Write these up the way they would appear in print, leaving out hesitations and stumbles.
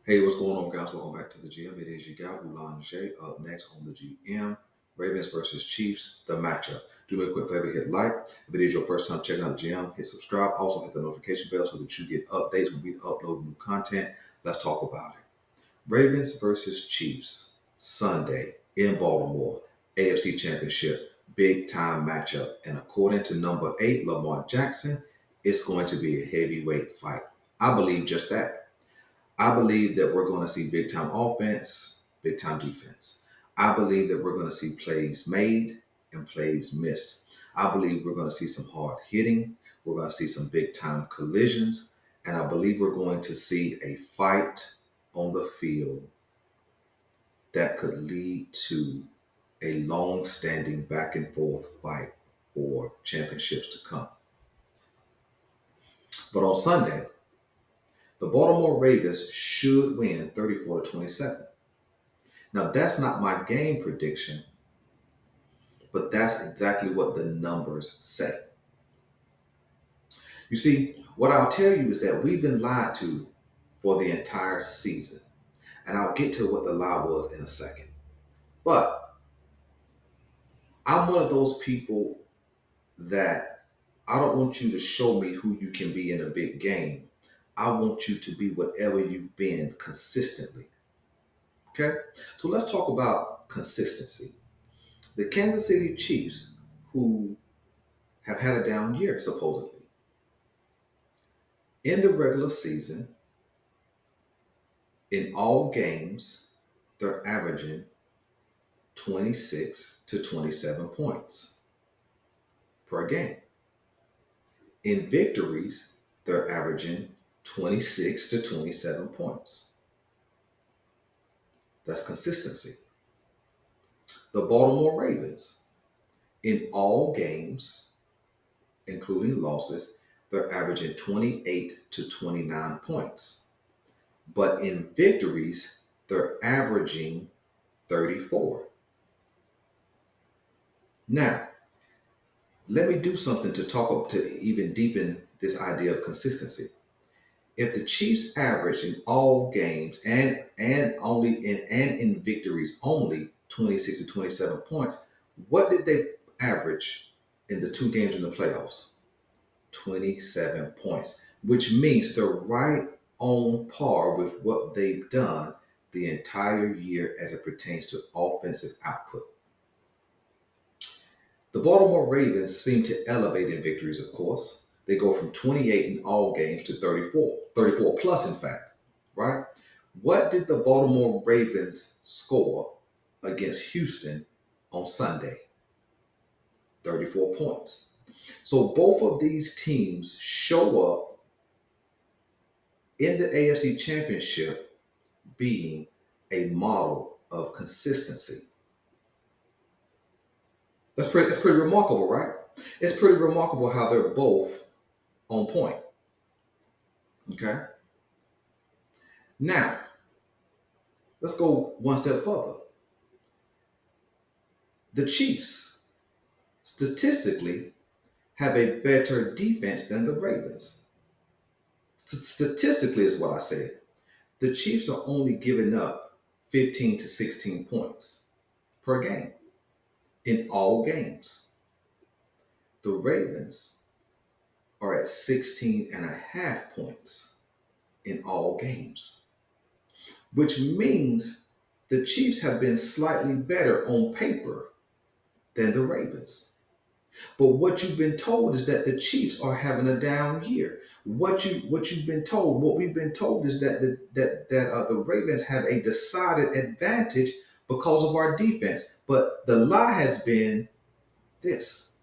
Hey, what's going on, guys? Welcome back to the GM. It is your guy, Ulan J. Up next on the GM, Ravens versus Chiefs, the matchup. Do me a quick favor, hit like. If it is your first time checking out the GM, hit subscribe. Also, hit the notification bell so that you get updates when we upload new content. Let's talk about it. Ravens versus Chiefs, Sunday in Baltimore, AFC Championship, big time matchup. And according to number 8, Lamar Jackson, it's going to be a heavyweight fight. I believe just that. I believe that we're going to see big time offense, big time defense. I believe that we're going to see plays made and plays missed. I believe we're going to see some hard hitting. We're going to see some big time collisions. And I believe we're going to see a fight on the field that could lead to a long standing back and forth fight for championships to come. But on Sunday, the Baltimore Ravens should win 34-27. Now, that's not my game prediction, but that's exactly what the numbers say. You see, what I'll tell you is that we've been lied to for the entire season. And I'll get to what the lie was in a second. But I'm one of those people that I don't want you to show me who you can be in a big game. I want you to be whatever you've been consistently. Okay? So let's talk about consistency. The Kansas City Chiefs, who have had a down year, supposedly. In the regular season, in all games, they're averaging 26 to 27 points per game. In victories, they're averaging 26 to 27 points. That's consistency. The Baltimore Ravens, in all games, including losses, they're averaging 28 to 29 points. But in victories, they're averaging 34. Now, let me do something to talk up to even deepen this idea of consistency. If the Chiefs average in all games and in victories only 26 to 27 points, what did they average in the two games in the playoffs? 27 points, which means they're right on par with what they've done the entire year as it pertains to offensive output. The Baltimore Ravens seem to elevate in victories, of course. They go from 28 in all games to 34, 34 plus, in fact, right? What did the Baltimore Ravens score against Houston on Sunday? 34 points. So both of these teams show up in the AFC Championship being a model of consistency. It's pretty remarkable, right? It's pretty remarkable how they're both on point. Okay. Now, let's go one step further. The Chiefs statistically have a better defense than the Ravens. Statistically, is what I said. The Chiefs are only giving up 15 to 16 points per game in all games. The Ravens are at 16 and a half points in all games, which means the Chiefs have been slightly better on paper than the Ravens. But what you've been told is that the Chiefs are having a down year. What we've been told is that the Ravens have a decided advantage because of our defense. But the lie has been this: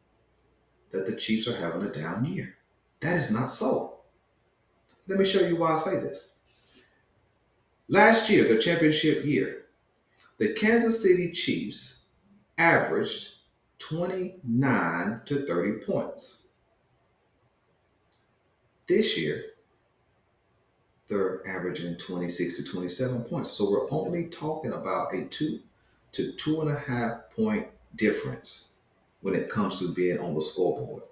that the Chiefs are having a down year. That is not so. Let me show you why I say this. Last year, the championship year, the Kansas City Chiefs averaged 29 to 30 points. This year, they're averaging 26 to 27 points. So we're only talking about a 2 to 2.5 point difference when it comes to being on the scoreboard.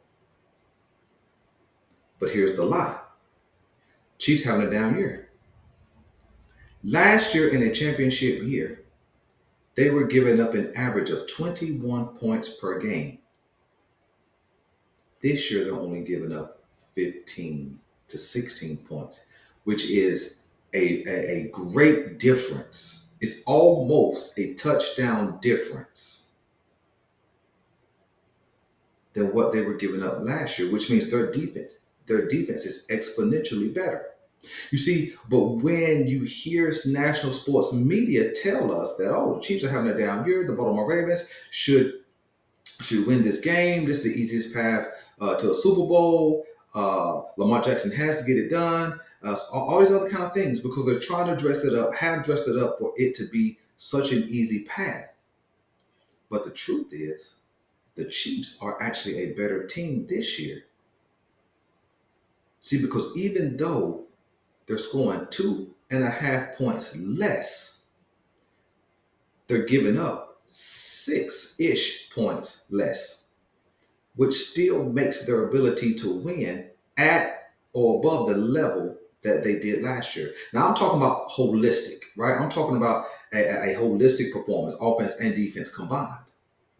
But here's the lie: Chiefs having a down year. Last year in a championship year, they were giving up an average of 21 points per game. This year, they're only giving up 15 to 16 points, which is a great difference. It's almost a touchdown difference than what they were giving up last year, which means their defense is exponentially better. You see, but when you hear national sports media tell us that, oh, the Chiefs are having a down year, the Baltimore Ravens should win this game. This is the easiest path to a Super Bowl. Lamar Jackson has to get it done. All these other kind of things because they're trying to dress it up, have dressed it up for it to be such an easy path. But the truth is, the Chiefs are actually a better team this year. See, because even though they're scoring 2.5 points less, they're giving up 6-ish points less, which still makes their ability to win at or above the level that they did last year. Now I'm talking about holistic, right? I'm talking about a holistic performance, offense and defense combined,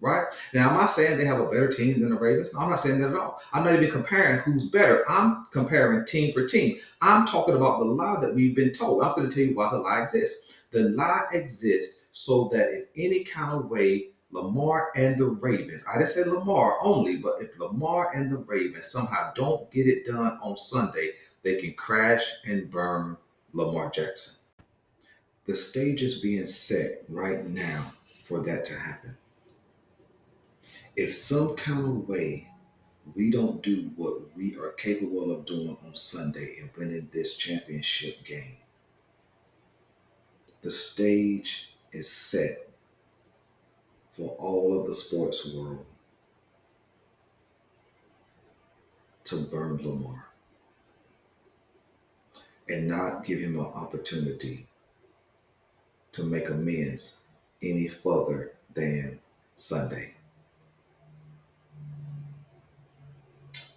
right? Now, am I saying they have a better team than the Ravens? No, I'm not saying that at all. I'm not even comparing who's better. I'm comparing team for team. I'm talking about the lie that we've been told. I'm going to tell you why the lie exists. The lie exists so that in any kind of way, Lamar and the Ravens, I didn't say Lamar only, but if Lamar and the Ravens somehow don't get it done on Sunday, they can crash and burn Lamar Jackson. The stage is being set right now for that to happen. If some kind of way we don't do what we are capable of doing on Sunday and winning this championship game, the stage is set for all of the sports world to burn Lamar and not give him an opportunity to make amends any further than Sunday.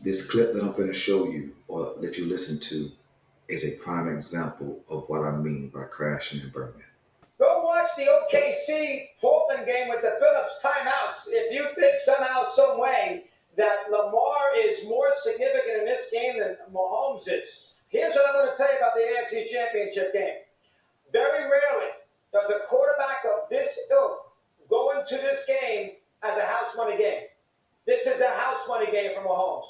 This clip that I'm going to show you or let you listen to is a prime example of what I mean by crashing and burning. Go watch the OKC Portland game with the Phillips timeouts. If you think somehow, some way that Lamar is more significant in this game than Mahomes is, here's what I'm going to tell you about the AFC Championship game. Very rarely does a quarterback of this ilk go into this game as a house money game. This is a house money game for Mahomes.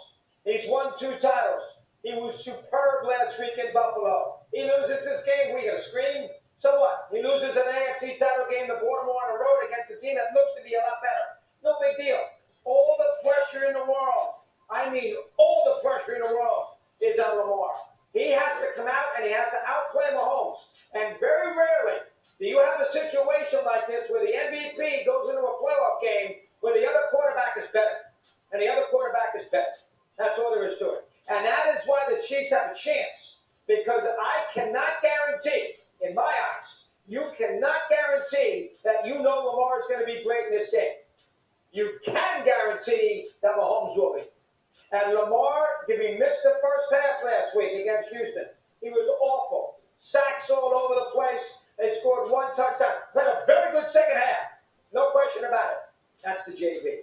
He's won 2 titles. He was superb last week in Buffalo. He loses this game, we going to scream? So what? He loses an AFC title game to Baltimore on the road against a team that looks to be a lot better. No big deal. All the pressure in the world, I mean all the pressure in the world, is on Lamar. He has to come out and he has to outplay Mahomes. And very rarely do you have a situation like this where the MVP goes into a playoff game where the other quarterback is better. And the other quarterback is better. That's all there is to it. And that is why the Chiefs have a chance. Because I cannot guarantee, in my eyes, you cannot guarantee that you know Lamar is going to be great in this game. You can guarantee that Mahomes will be. And Lamar, he missed the first half last week against Houston. He was awful. Sacks all over the place. They scored 1 touchdown. Played a very good second half. No question about it. That's the JV.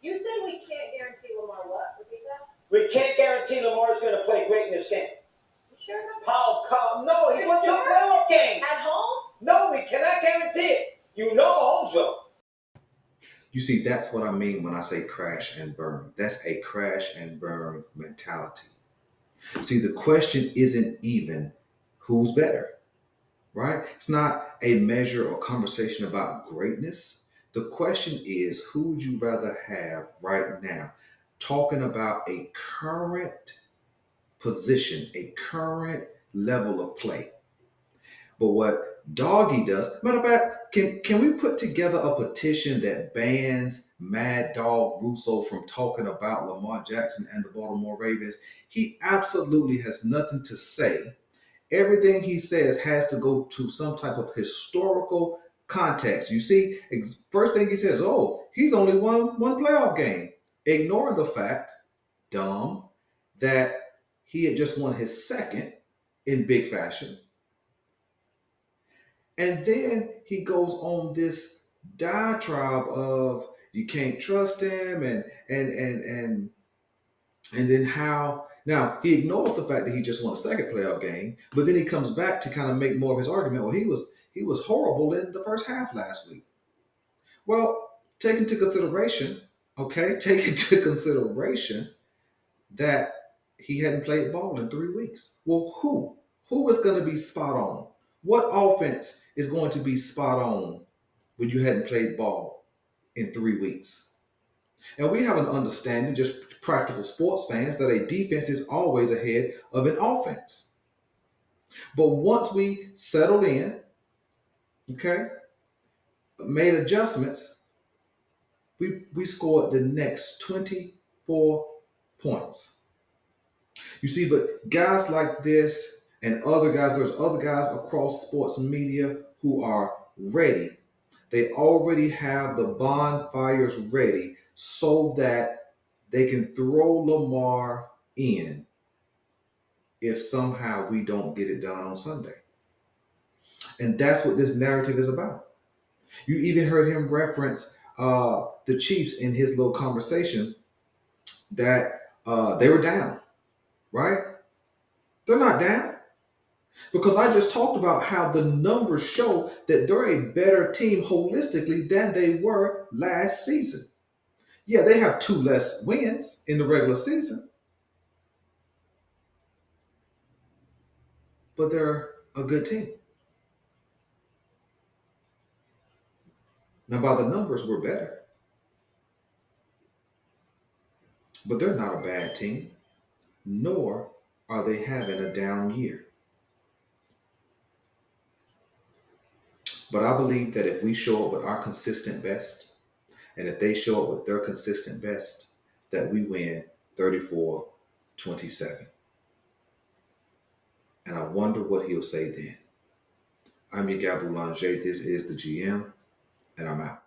You said we can't guarantee Lamar what? Repeat that? We can't guarantee Lamar is going to play great in this game. You sure about that? How come? No, he You're went to a sure? playoff game. At home? No, we cannot guarantee it. You know Mahomes will. You see, that's what I mean when I say crash and burn. That's a crash and burn mentality. See, the question isn't even who's better, right? It's not a measure or conversation about greatness. The question is, who would you rather have right now? Talking about a current position, a current level of play. But what Doggy does, matter of fact, can we put together a petition that bans Mad Dog Russo from talking about Lamar Jackson and the Baltimore Ravens? He absolutely has nothing to say. Everything he says has to go to some type of historical context. You see, first thing he says, oh, he's only won 1 playoff game, ignoring the fact, dumb, that he had just won his second in big fashion. And then he goes on this diatribe of you can't trust him and then how now he ignores the fact that he just won a second playoff game, but then he comes back to kind of make more of his argument. Well, he was horrible in the first half last week. Well, take into consideration, okay, take into consideration that he hadn't played ball in 3 weeks. Well, who is going to be spot on? What offense is going to be spot on when you hadn't played ball in 3 weeks? And we have an understanding, just practical sports fans, that a defense is always ahead of an offense. But once we settled in, okay, made adjustments, we scored the next 24 points. You see, but guys like this and other guys, there's other guys across sports media who are ready. They already have the bonfires ready so that they can throw Lamar in if somehow we don't get it done on Sunday. And that's what this narrative is about. You even heard him reference the Chiefs in his little conversation that they were down, right? They're not down. Because I just talked about how the numbers show that they're a better team holistically than they were last season. Yeah, they have two less wins in the regular season, but they're a good team. Now, by the numbers, we're better, but they're not a bad team, nor are they having a down year. But I believe that if we show up with our consistent best, and if they show up with their consistent best, that we win 34-27. And I wonder what he'll say then. I'm Miguel Boulanger. This is the GM, and I'm out.